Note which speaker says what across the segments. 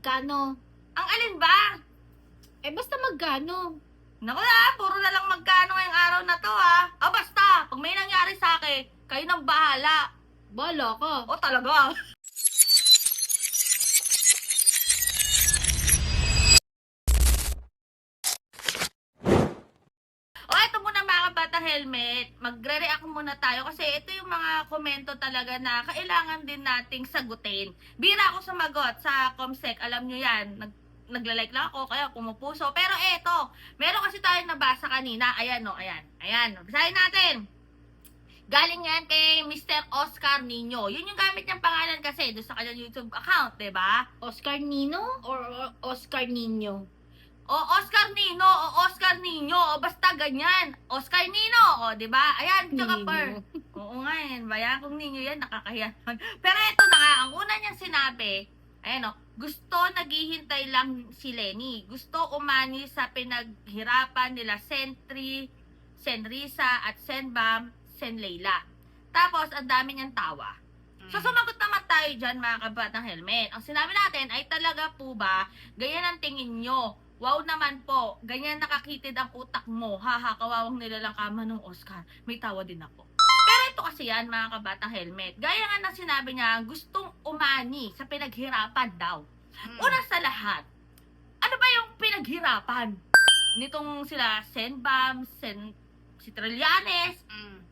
Speaker 1: Magkano?
Speaker 2: Ang alin ba?
Speaker 1: Eh, basta magkano?
Speaker 2: Naku na, puro na lang magkano ngayong araw na to basta, pag may nangyari sa akin, kayo nang bahala.
Speaker 1: Bala ka.
Speaker 2: O talaga. O eto muna mga kabatang helmet, magre-react muna tayo kasi ito yung mga komento talaga na kailangan din nating sagutin. Bira ako sumagot sa Comsec, alam nyo yan, nagla-like lang ako, kaya pumupuso. Pero eto, meron kasi tayong nabasa kanina, ayan no, ayan, basahin natin. Galing yan kay Mr. Oscar Nino. Yun yung gamit niyang pangalan kasi doon sa kanyang YouTube account, 'di ba?
Speaker 1: Oscar Nino or Oscar Nino?
Speaker 2: O Oscar Nino, o Oscar Nino, o basta ganyan. Oscar Nino, o 'di ba? Ayan, tsaka
Speaker 1: Nino.
Speaker 2: per. Oo nga yan, bayan kung Nino yan, nakakahiya. Pero ito na nga, ang una niyang sinabi, ayan o, gusto naghihintay lang si Lenny. Gusto umani sa pinaghirapan nila Sentry, Senrisa at Senbam, Senleila. Tapos, ang dami niyang tawa. So, sumagot naman tayo dyan, mga kabatang helmet. Ang sinabi natin ay talaga po ba, ganyan ang tingin nyo? Wow naman po, ganyan nakakitid ang utak mo. Haha, kawawang nilalang kama ng Oscar. May tawa din ako. Pero ito kasi yan, mga kabatang helmet. Gaya nga na sinabi niya, gustong umani sa pinaghirapan daw. Una sa lahat, ano ba yung pinaghirapan? Nitong sila, Senbam, si Trillanes,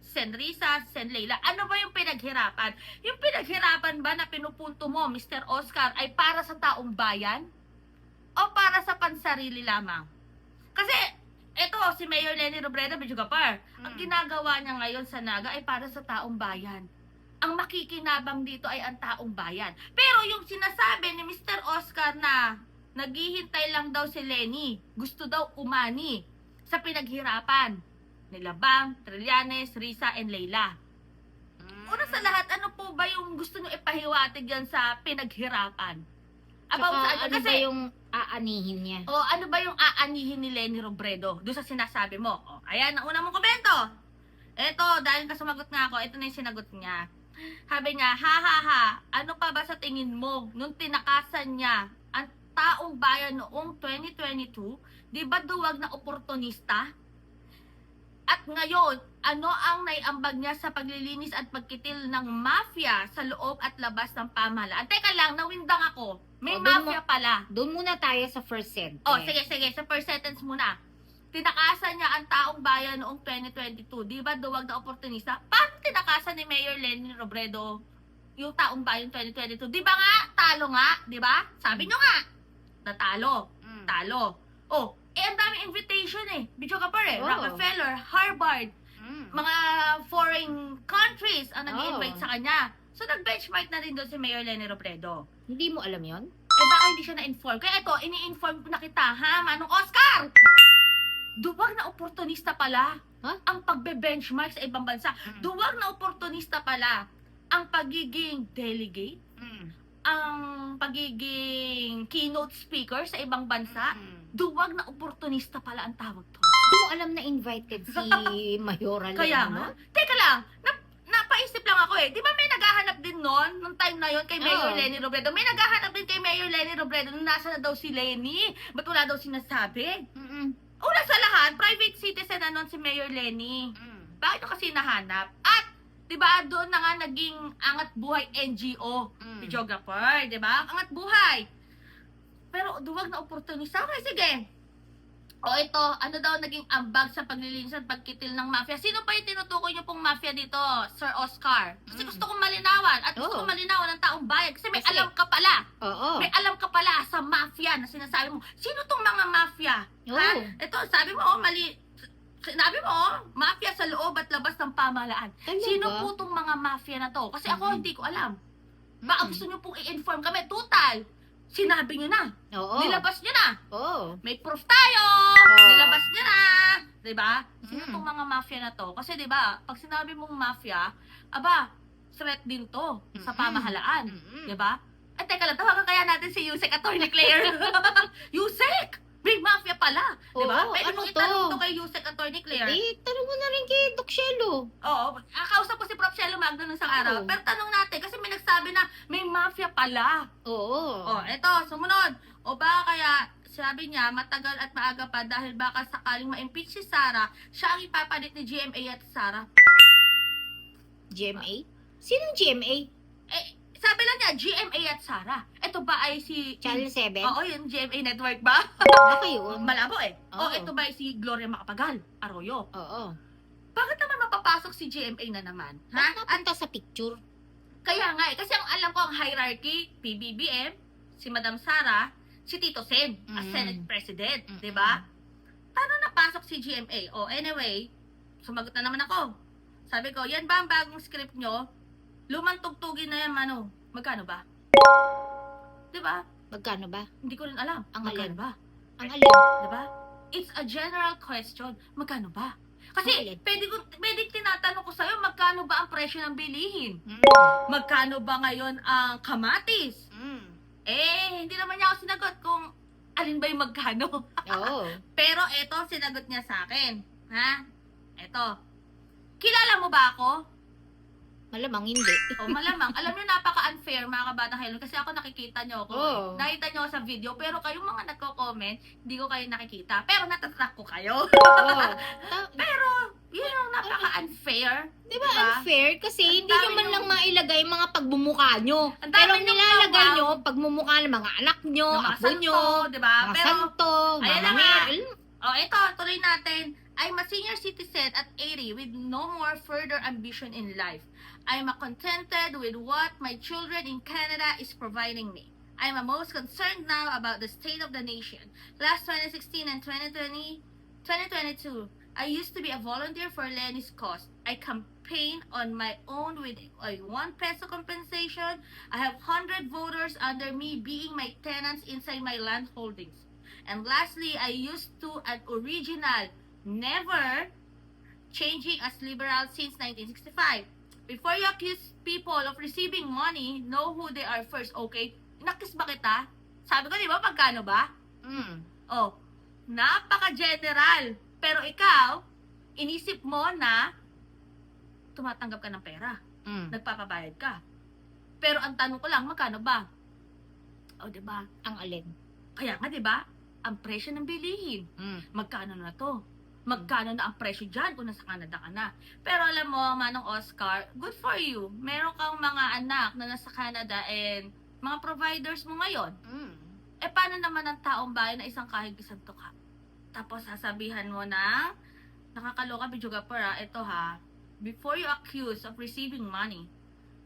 Speaker 2: Senrisa, Senleila, ano ba yung pinaghirapan? Yung pinaghirapan ba na pinupunto mo, Mr. Oscar, ay para sa taong bayan? O para sa pansarili lamang? Kasi, eto, si Mayor Lenny Robredo, Bidjugapar, ang ginagawa niya ngayon sa Naga ay para sa taong bayan. Ang makikinabang dito ay ang taong bayan. Pero yung sinasabi ni Mr. Oscar na naghihintay lang daw si Lenny, gusto daw umani sa pinaghirapan nila Bang, Trillanes, Risa, and Leila. Una sa lahat, ano po ba yung gusto nyo ipahiwatig yan sa pinaghirapan? About
Speaker 1: Tsaka,
Speaker 2: sa
Speaker 1: ano ba yung aanihin niya?
Speaker 2: O ano ba yung aanihin ni Lenny Robredo doon sa sinasabi mo? O, ayan, ang una mong komento. Eto, dahil sumagot nga ako, ito na yung sinagot niya. Sabi niya, ha ha ha, ano pa ba sa tingin mo nung tinakasan niya ang taong bayan noong 2022? Di ba duwag na oportunista? At ngayon, ano ang naiambag niya sa paglilinis at pagkitil ng mafia sa loob at labas ng pamahalaan? Teka lang, nawindang ako. May
Speaker 1: O, dun
Speaker 2: mafia pala.
Speaker 1: Doon muna tayo sa first sentence.
Speaker 2: Oh, sige. Sa first sentence muna. Tinakasan niya ang taong bayan noong 2022. Di ba duwag na oportunista? Paano tinakasan ni Mayor Lenny Robredo yung taong bayan 2022? Di ba nga? Talo nga? Di ba? Sabi niyo nga. Natalo. Talo. Oh, ang daming invitation Bidjugapar
Speaker 1: Oh.
Speaker 2: Rockefeller, Harvard, mga foreign countries ang nag-invite sa kanya. So, nag-benchmark na rin doon si Mayor Lenny Robredo.
Speaker 1: Hindi mo alam yon?
Speaker 2: Eh, baka hindi siya na-inform. Kaya ito, ini-inform na kita, ha, Manong Oscar? Duwag na oportunista pala ang pagbe-benchmark sa ibang bansa. Duwag na oportunista pala ang pagiging delegate, ang pagiging keynote speaker sa ibang bansa. Duwag na oportunista pala ang tawag to.
Speaker 1: Hindi mo alam na invited si Mayoral.
Speaker 2: Kaya nga. Teka lang, napaisip lang ako Di ba may naghahanap din noon, nung time na yon kay Mayor Lenny Robredo? May naghahanap din kay Mayor Lenny Robredo nung nasa na daw si Lenny. Ba't wala daw sinasabi? Una sa lahat, private citizen na nun si Mayor Lenny. Bakit nyo kasi nahanap? At, di ba, doon na nga naging Angat Buhay NGO, videographer, di ba? Angat Buhay. Pero duwag na oportunista. Okay, sige. O ito, ano daw naging ambag sa paglilinis at pagkitil ng mafia? Sino pa yung tinutukoy nyo pong mafia dito, Sir Oscar? Kasi gusto kong malinawan. At gusto kong malinawan ng taong bayan. Kasi may alam ka pala.
Speaker 1: Oo.
Speaker 2: May alam ka pala sa mafia na sinasabi mo. Sino tong mga mafia? Ha? Ito, sabi mo, mali. Sinabi mo, mafia sa loob at labas ng pamahalaan.
Speaker 1: Talaga?
Speaker 2: Sino po tong mga mafia na to? Kasi ako hindi ko alam. Baka gusto nyo pong i-inform kami. Total, sinabi nyo na.
Speaker 1: Oo.
Speaker 2: Nilabas nyo na.
Speaker 1: Oo.
Speaker 2: May proof tayo.
Speaker 1: Oo.
Speaker 2: Nilabas nyo na. Diba? Sino tong mga mafia na to? Kasi diba, pag sinabi mong mafia, aba, threat din to sa pamahalaan. Diba? Teka lang, tawagan kaya natin si Yusek, Attorney Claire. Yusek! May mafia pala. Diba?
Speaker 1: Oo,
Speaker 2: Pwede
Speaker 1: ano
Speaker 2: mong
Speaker 1: to?
Speaker 2: itanong to kay Yusek Attorney Claire.
Speaker 1: Tanong mo na rin kay Doc Shelo.
Speaker 2: Oo. Kausap ko si Prof. Shelo Magno nung isang araw.
Speaker 1: Oo.
Speaker 2: Pero tanong natin, kasi may nagsabi na may mafia pala.
Speaker 1: Oo.
Speaker 2: Eto, sumunod. O baka kaya, sabi niya, matagal at maaga pa dahil baka sakaling ma-impeach si Sara, siya ang ipapalit ni GMA at Sara.
Speaker 1: GMA? Sinong GMA?
Speaker 2: Sabi lang niya, GMA at Sara. Ito ba ay si...
Speaker 1: Channel 7?
Speaker 2: Oo, yung GMA Network ba?
Speaker 1: Baka yun.
Speaker 2: Malabo eh.
Speaker 1: Oo.
Speaker 2: Ito ba ay si Gloria Macapagal, Arroyo?
Speaker 1: Oo.
Speaker 2: Bakit naman mapapasok si GMA na naman?
Speaker 1: Ba't
Speaker 2: Ha?
Speaker 1: napunta sa picture?
Speaker 2: Kaya nga eh. Kasi ang alam ko ang hierarchy, PBBM, si Madam Sara, si Tito Sen, as Senate President. Diba? Paano napasok si GMA? Anyway, sumagot na naman ako. Sabi ko, yan ba ang bagong script nyo? Lumang tugtugin na yan, Mano. Magkano ba? Diba?
Speaker 1: Magkano ba?
Speaker 2: Hindi ko rin alam.
Speaker 1: Ang
Speaker 2: Magkano
Speaker 1: alin?
Speaker 2: ba?
Speaker 1: Ang alin?
Speaker 2: Diba? It's a general question. Magkano ba? Kasi,
Speaker 1: Ang alin?
Speaker 2: pwede tinatanong ko sa'yo, magkano ba ang presyo ng bilihin? Magkano ba ngayon ang kamatis? Hindi naman niya ako sinagot kung alin ba yung magkano.
Speaker 1: Oo.
Speaker 2: Pero eto, sinagot niya sa akin. Ha? Eto. Kilala mo ba ako?
Speaker 1: Malamang hindi.
Speaker 2: Malamang. Alam niyo, napaka-unfair mga kabatang helmet kasi ako nakikita niyo ako.
Speaker 1: Oo.
Speaker 2: Nakita niyo ako sa video, pero kayong mga nagko-comment, hindi ko kayo nakikita. Pero natatrack ko kayo.
Speaker 1: Oo.
Speaker 2: Pero, yun ang napaka-unfair.
Speaker 1: Di ba unfair? Kasi hindi
Speaker 2: dami
Speaker 1: nyo man
Speaker 2: nyo-
Speaker 1: lang mailagay mga pagmumukha nyo.
Speaker 2: Ang dami
Speaker 1: Pero
Speaker 2: nyong
Speaker 1: nilalagay
Speaker 2: wow.
Speaker 1: nyo pagmumukha ng mga anak nyo,
Speaker 2: Ng mga
Speaker 1: apo nyo,
Speaker 2: santo, diba?
Speaker 1: mga
Speaker 2: Pero,
Speaker 1: santo,
Speaker 2: ayan
Speaker 1: mga
Speaker 2: na nga.
Speaker 1: Mel.
Speaker 2: Ito, tuloy natin. I'm a senior citizen at 80 with no more further ambition in life. I'm contented with what my children in Canada is providing me. I'm most concerned now about the state of the nation. Last 2016 and 2022, I used to be a volunteer for Lenny's cause. I campaign on my own with a 1 peso compensation. I have 100 voters under me being my tenants inside my land holdings. And lastly, I used to an original, never changing as liberal since 1965. Before you accuse people of receiving money, know who they are first, okay? Nakis ba kita? Sabi ko, di ba, magkano ba? Napaka-general. Pero ikaw, inisip mo na tumatanggap ka ng pera. Nagpapabayad ka. Pero ang tanong ko lang, magkano ba? Di ba?
Speaker 1: Ang alin?
Speaker 2: Kaya nga, di ba? Ang presyo ng bilihin. Magkano na to? Magkano na ang presyo dyan kung nasa Canada ka na? Pero alam mo, Manong Oscar, good for you. Meron kang mga anak na nasa Canada and mga providers mo ngayon. Paano naman ang taong bayan na isang kahig isang tuka? Tapos sasabihan mo na, nakakaloka, Bijogaper ito ha, before you accuse of receiving money,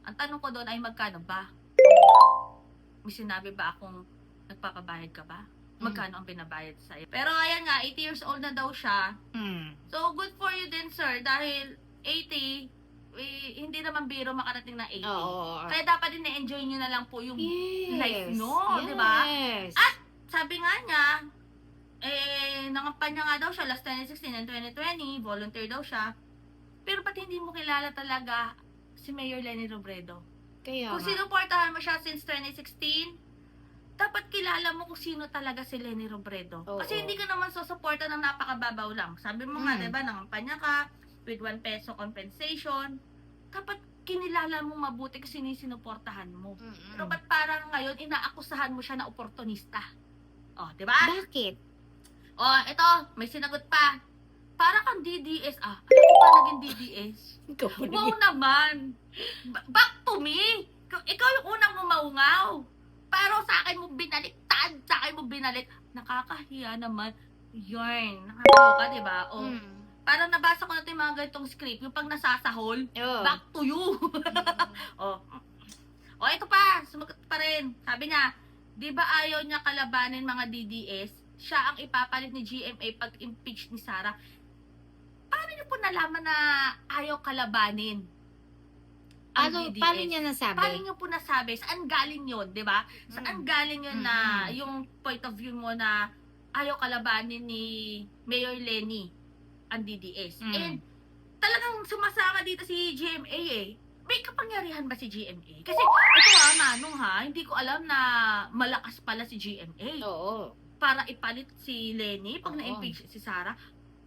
Speaker 2: ang tanong ko doon ay magkano ba? May sinabi ba akong nagpapabayad ka ba? Magkano ang binabayad sa'yo? Pero ayan nga, 80 years old na daw siya. So, good for you din, sir. Dahil 80, hindi naman biro makarating na 80.
Speaker 1: Oo.
Speaker 2: Kaya dapat din na-enjoy nyo na lang po yung life no,
Speaker 1: Yes.
Speaker 2: di ba? At sabi nga niya, nangampanya nga daw siya last 2016 and 2020, volunteer daw siya. Pero ba't hindi mo kilala talaga si Mayor Leni Robredo?
Speaker 1: Kaya
Speaker 2: Kung
Speaker 1: nga.
Speaker 2: sinuportahan mo siya since 2016, dapat kilala mo kung sino talaga si Leni Robredo.
Speaker 1: Oo.
Speaker 2: Kasi hindi ka naman susuporta ng napakababaw lang. Sabi mo nga, diba, nangampanya ka with 1 peso compensation. Dapat kinilala mo mabuti kasi sinuportahan mo. Pero ba't parang ngayon, inaakusahan mo siya na oportunista? Diba?
Speaker 1: Bakit?
Speaker 2: Ito, may sinagot pa. Para kang DDS. Ano ko pa naging DDS? Wow naman! Back to me! Ikaw yung unang umaungaw. Pero sa akin mo binaliktad, sa akin mo binalik. Nakakahiya naman. Yarn. Nakakaloka, diba? Parang nabasa ko na yung mga ganitong script. Yung pang nasasahol. Back to you. Ito pa. Sumagot pa rin. Sabi niya, di ba ayaw niya kalabanin mga DDS? Siya ang ipapalit ni GMA pag impeach ni Sara. Paano niyo po nalaman na ayaw kalabanin? DDS.
Speaker 1: Paano niya nasabi?
Speaker 2: Paano niyo po nasabi? Saan galing yun, di ba? Saan galing yun na yung point of view mo na ayaw kalabanin ni Mayor Leni ang DDS? And talagang sumasama dito si GMA May kapangyarihan ba si GMA? Kasi ito Manong hindi ko alam na malakas pala si GMA.
Speaker 1: Oo.
Speaker 2: para ipalit si Lenny pag
Speaker 1: Oo.
Speaker 2: na-impeach si Sara.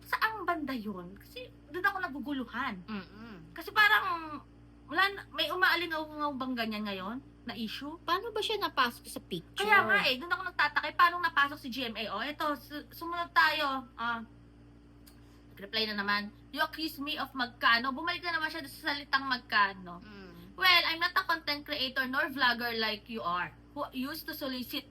Speaker 2: Saang banda yun? Kasi doon ako naguguluhan.
Speaker 1: Mm-mm.
Speaker 2: Kasi parang may umaalingaw bang ganyan ngayon na issue?
Speaker 1: Paano ba siya napasok sa picture?
Speaker 2: Kaya nga doon ako nagtatakay, paano napasok si GMA? Eto, sumunod tayo. Reply na naman, you accuse me of magkano. Bumalik na naman siya sa salitang magkano.
Speaker 1: Mm.
Speaker 2: Well, I'm not a content creator nor vlogger like you are, who used to solicit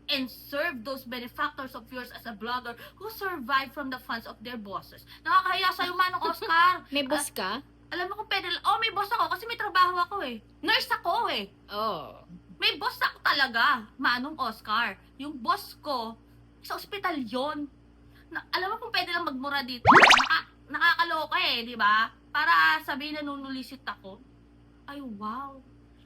Speaker 2: and serve those benefactors of yours as a blogger who survive from the funds of their bosses. Nakakahiya sa'yo, Manong Oscar.
Speaker 1: May boss ka?
Speaker 2: Alam mo kung pwede, may boss ako kasi may trabaho ako Nurse ako
Speaker 1: Oh.
Speaker 2: May boss ako talaga, Manong Oscar. Yung boss ko, sa ospital yon. Alam mo kung pwede lang magmura dito. Nakakaloka di ba? Para sabihin na nunulisit ako. Ay, wow.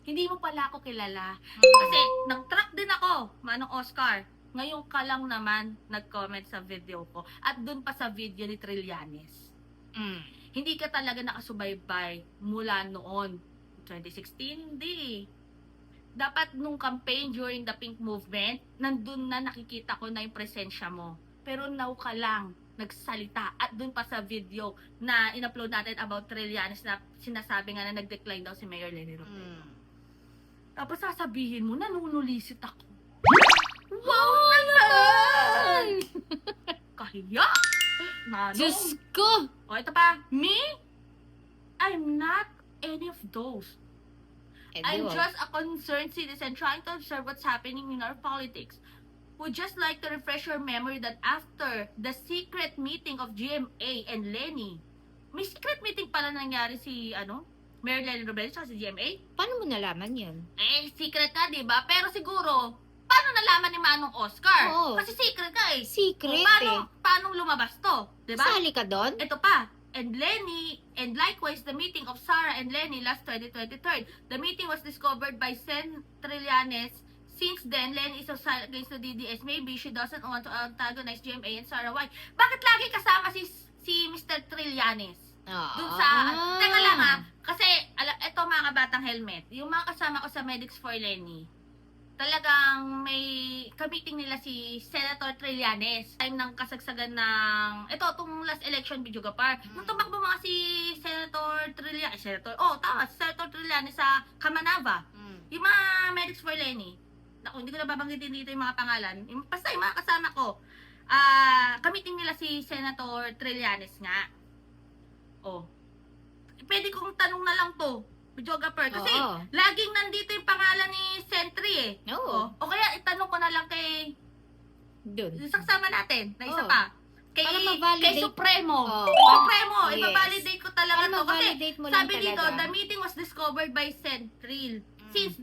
Speaker 2: Hindi mo pala ako kilala. Kasi nag-track din ako, Manong Oscar. Ngayon ka lang naman nag-comment sa video ko. At dun pa sa video ni Trillanes.
Speaker 1: Mm.
Speaker 2: Hindi ka talaga nakasubaybay mula noon. 2016, hindi. Dapat nung campaign during the Pink Movement, nandun na nakikita ko na yung presensya mo. Pero now ka lang nagsalita. At dun pa sa video na in-upload natin about Trillanes na sinasabi nga na nag-decline daw si Mayor Lenny Robredo. Tapos sasabihin mo, nanunulisit ako. Wow naman! Kahiya!
Speaker 1: Diyos ko!
Speaker 2: Ito pa. Me? I'm not any of those. I'm just a concerned citizen trying to observe what's happening in our politics. Would just like to refresh your memory that after the secret meeting of GMA and Lenny, may secret meeting pala nangyari si, Mayor Lenny Robredo sa GMA?
Speaker 1: Paano mo nalaman yan?
Speaker 2: Secret ka, di ba? Pero siguro, paano nalaman ni Manong Oscar?
Speaker 1: Oo.
Speaker 2: Kasi secret ka
Speaker 1: Secret
Speaker 2: Paano lumabas to? Di ba?
Speaker 1: Sali ka doon?
Speaker 2: Ito pa. And Lenny, and likewise the meeting of Sara and Lenny last 2023. The meeting was discovered by Sen Trillanes. Since then, Lenny is hostile against the DDS. Maybe she doesn't want to antagonize GMA and Sara. Why? Bakit lagi kasama si Mr. Trillanes? Dun sa, teka lang kasi, eto mga kabatang helmet, yung mga kasama ko sa Medics for Lenny, talagang may ka-meeting nila si Senator Trillanes. Time ng kasagsagan ng, itong last election, video gapar. Nung tumakbo mga si Senator Trillanes, Senator Trillanes sa Kamanava. Yung mga Medics for Lenny, naku, hindi ko na babanggitin dito yung mga pangalan. Basta yung mga kasama ko, ka-meeting nila si Senator Trillanes nga. Pwede kong tanong na lang to, videographer, kasi laging nandito yung pangalan ni Sentry
Speaker 1: Oo.
Speaker 2: O kaya itanong ko na lang kay
Speaker 1: Doon.
Speaker 2: saksama natin na isa pa.
Speaker 1: Para ma-validate.
Speaker 2: Kay Supremo.
Speaker 1: Oo.
Speaker 2: Kay Supremo,
Speaker 1: Yes.
Speaker 2: ibabalidate ko talaga
Speaker 1: Para
Speaker 2: to. Kasi
Speaker 1: ma-validate mo lang
Speaker 2: sabi dito,
Speaker 1: talaga.
Speaker 2: the meeting was discovered by Centril. Since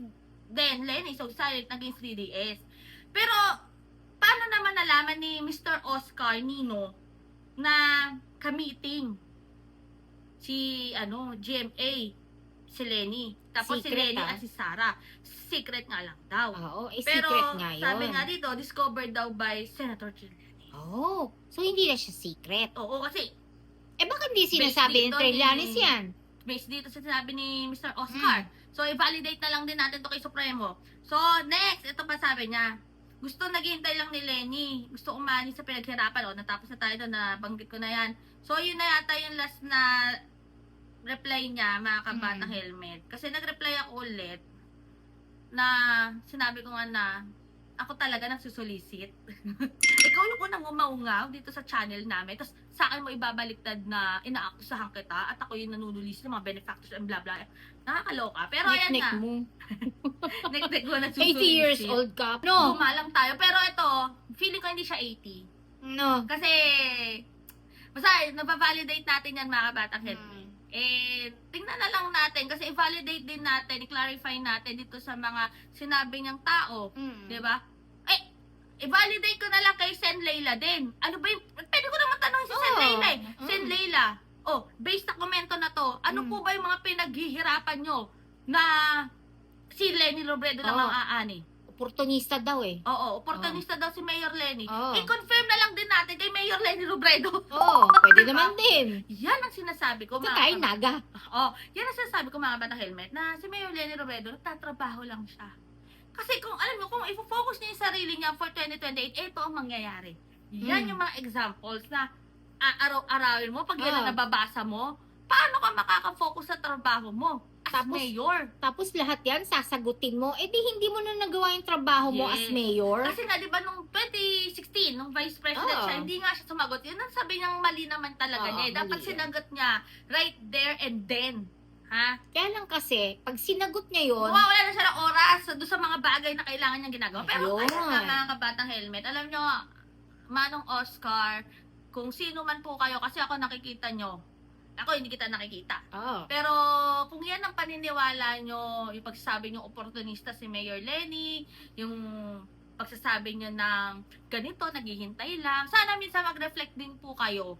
Speaker 2: then, Lenny is so silent against 3DS. Pero, paano naman nalaman ni Mr. Oscar Nino na ka-meeting si GMA, si Lenny. Tapos si
Speaker 1: Secret,
Speaker 2: Lenny at si Sara. Secret nga lang daw.
Speaker 1: Oo,
Speaker 2: Pero
Speaker 1: secret nga yun.
Speaker 2: sabi nga dito, discovered daw by Senator Trillanes.
Speaker 1: So hindi na siya secret.
Speaker 2: Oo, kasi
Speaker 1: Bakit hindi sinasabi ng
Speaker 2: dito
Speaker 1: Trillanes
Speaker 2: ni-
Speaker 1: yan?
Speaker 2: based dito sa sinabi ni Mr. Oscar. So, i-validate na lang din natin to kay Supremo. So, next, ito pa sabi niya. Gusto naghihintay lang ni Lenny. Gusto umani sa pinaghirapan. Natapos na tayo doon, nabanggit ko na yan. So, yun na yata yung last na reply niya, mga kabatang helmet. Kasi nag-reply ako ulit na sinabi ko nga na ako talaga nagsusulisit. Ikaw yung unang umaungaw dito sa channel namin. Tapos sa akin mo ibabaliktad na inaakusahan kita at ako yung nanunulis ng mga benefactors and blah blah. Nakakaloka. Pero ayan
Speaker 1: Nek-nek
Speaker 2: na.
Speaker 1: mo.
Speaker 2: Nek-nek mo nagsusulisit.
Speaker 1: 80 years old ka. No.
Speaker 2: Gumalang tayo. Pero ito, feeling ko hindi siya 80.
Speaker 1: No.
Speaker 2: Kasi, basta, nababalidate natin yan mga kabatang helmet. Tingnan na lang natin kasi i-validate din natin, i-clarify natin dito sa mga sinabi niyang tao. Di ba? I-validate ko na lang kay Sen Leila din. Ano ba yung, pwede ko naman tanong si Sen Leila Sen Leila, based sa komento na to, ano po ba yung mga pinaghihirapan nyo na si Lenny Robredo lang ang aani?
Speaker 1: Oportunista daw
Speaker 2: Oo, oportunista daw si Mayor Lenny.
Speaker 1: Oo.
Speaker 2: I-confirm na lang din natin kay Mayor Lenny Robredo.
Speaker 1: Pwede naman din.
Speaker 2: Yan ang sinasabi ko,
Speaker 1: Sa kain naga.
Speaker 2: Yan ang sinasabi ko mga bata helmet na si Mayor Lenny Robredo nagtatrabaho lang siya. Kasi kung alam mo, kung i-focus niya yung sarili niya for 2028, ito ang mangyayari. Yan yung mga examples na araw-arawin mo, pag yan ang nababasa mo, paano ka makaka-focus sa trabaho mo as mayor?
Speaker 1: Tapos lahat yan, sasagutin mo. Eh di hindi mo na nagawa yung trabaho mo as mayor.
Speaker 2: Kasi nga, di ba, nung 2016, nung vice president siya, hindi nga siya sumagot. Yun ang sabi niyang mali naman talaga niya. Dapat sinagot niya right there and then. Ha?
Speaker 1: Kaya lang kasi, pag sinagot niya yun,
Speaker 2: wala na siya ng oras doon sa mga bagay na kailangan niyang ginagawa. Pero
Speaker 1: Ayun.
Speaker 2: ayun nga mga kabatang helmet, alam niyo, Manong Oscar, kung sino man po kayo, kasi ako nakikita niyo, ako hindi kita nakikita. Pero kung yan ang paniniwala niyo, yung pagsasabi niyo oportunista si Mayor Lenny, yung pagsasabi niyo ng ganito, naghihintay lang, sana minsan mag-reflect din po kayo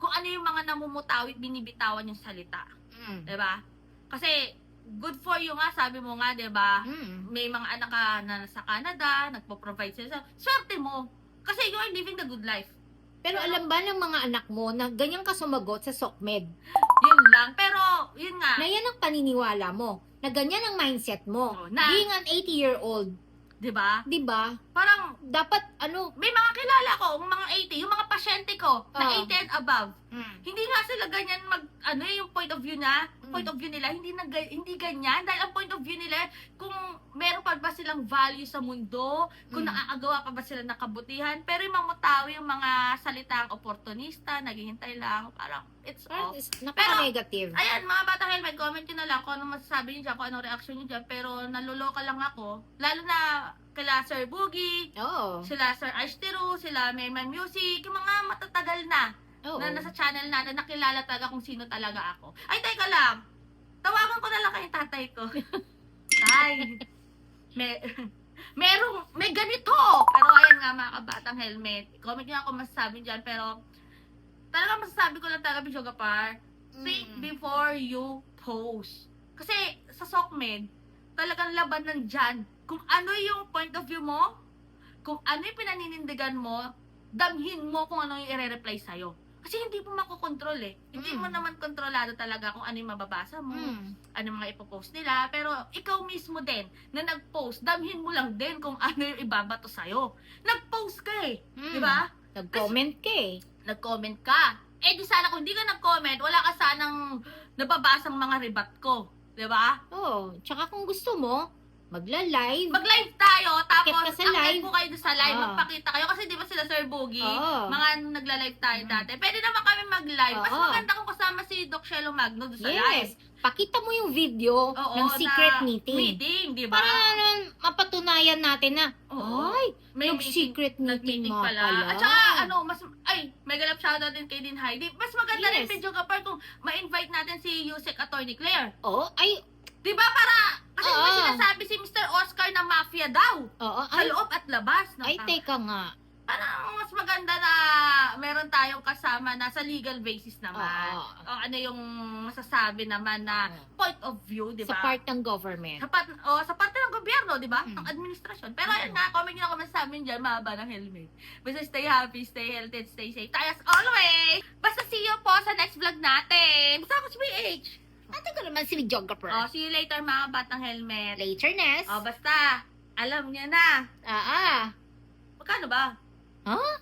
Speaker 2: kung ano yung mga namumutawid, binibitawan yung salita. Diba? Kasi, good for you nga, sabi mo nga, diba? May mga anak ka na nasa Canada, nagpo-provide sila. Swerte mo. Kasi you are living the good life.
Speaker 1: Pero alam ba ng mga anak mo na ganyan ka sumagot sa SOCMED?
Speaker 2: Yun lang. Pero, yun nga.
Speaker 1: Na yan ang paniniwala mo. Na ganyan ang mindset mo.
Speaker 2: Na,
Speaker 1: being an 80-year-old.
Speaker 2: Diba?
Speaker 1: Diba?
Speaker 2: Parang,
Speaker 1: dapat,
Speaker 2: may mga kilala ko, mga 80, yung mga pasyente ko, na 80 and above. Hindi nga sila ganyan yung point of view nila, hindi ganyan. Dahil ang point of view nila, kung meron pa ba silang value sa mundo, kung naaagawa pa ba sila ng kabutihan, pero yung mamutawi yung mga salitang oportunista, naghihintay lang, parang, it's off.
Speaker 1: Napaka-negative.
Speaker 2: Ayan, mga batang helmet, comment nyo na lang kung anong masasabi nyo dyan, kung anong reaction nyo dyan, pero naluloka lang ako, lalo na kila Sir Boogie, sila Sir Ashtero, sila Mayman Music, yung mga matatagal na nasa channel natin, nakilala talaga kung sino talaga ako. Ay, teka lang. Tawagan ko na lang kayong tatay ko. Tay, may ganito. Pero ayan nga mga kabatang helmet. Comment nyo ako masasabi dyan. Pero talaga masasabi ko lang talaga, Bisyogapar, think before you post. Kasi sa SOCMED, talagang laban nandyan. Kung ano yung point of view mo, kung ano yung pinaninindigan mo, damhin mo kung ano yung i-reply sa'yo. Kasi hindi mo makokontrol eh. Hindi mo naman kontrolado talaga kung ano yung mababasa mo, ano yung mga ipopost nila. Pero ikaw mismo din, na nag-post, damhin mo lang din kung ano yung ibabato sa'yo. Nag-post ka eh. Diba?
Speaker 1: Nag-comment ka eh.
Speaker 2: Nag-comment ka. Eh di sana kung hindi ka nag-comment, wala ka sanang nababasang mga rebat ko. Diba?
Speaker 1: Tsaka kung gusto mo, magla-live.
Speaker 2: Mag-live tayo, tapos
Speaker 1: Akit
Speaker 2: akit po kayo sa live, magpakita kayo. Kasi di ba sila Sir Boogie, mga nagla-live tayo dati. Pwede naman kami mag-live. Mas maganda kung kasama si Doc Shelo Magno doon sa live.
Speaker 1: Pakita mo yung video ng secret meeting.
Speaker 2: Di ba?
Speaker 1: Para mapatunayan natin na,
Speaker 2: may
Speaker 1: secret meeting
Speaker 2: pala. At saka, may galap shoutout din kay Din Heidi. Mas maganda rin video kapag kung ma-invite natin si Yusek Attorney Claire. Di ba para, kasi may sinasabi si Mr. Oscar na mafia daw. Sa loob at labas.
Speaker 1: Teka nga.
Speaker 2: Parang mas maganda na meron tayong kasama na sa legal basis naman. Ano yung masasabi naman na point of view, di ba?
Speaker 1: Sa part ng government.
Speaker 2: Sa parte ng gobyerno, di ba? Ng administrasyon. Pero ayun nga, comment nyo na kung masasabi nyo dyan, mahaba ng helmet. Basta stay happy, stay healthy, and stay safe. Tayo as always! Basta see you po sa next vlog natin. Basta ako si BH.
Speaker 1: Ate ko naman si videographer.
Speaker 2: See you later mga batang helmet.
Speaker 1: Later, Ness.
Speaker 2: Basta, alam niya na.
Speaker 1: Ah.
Speaker 2: Magkano ba?
Speaker 1: Huh?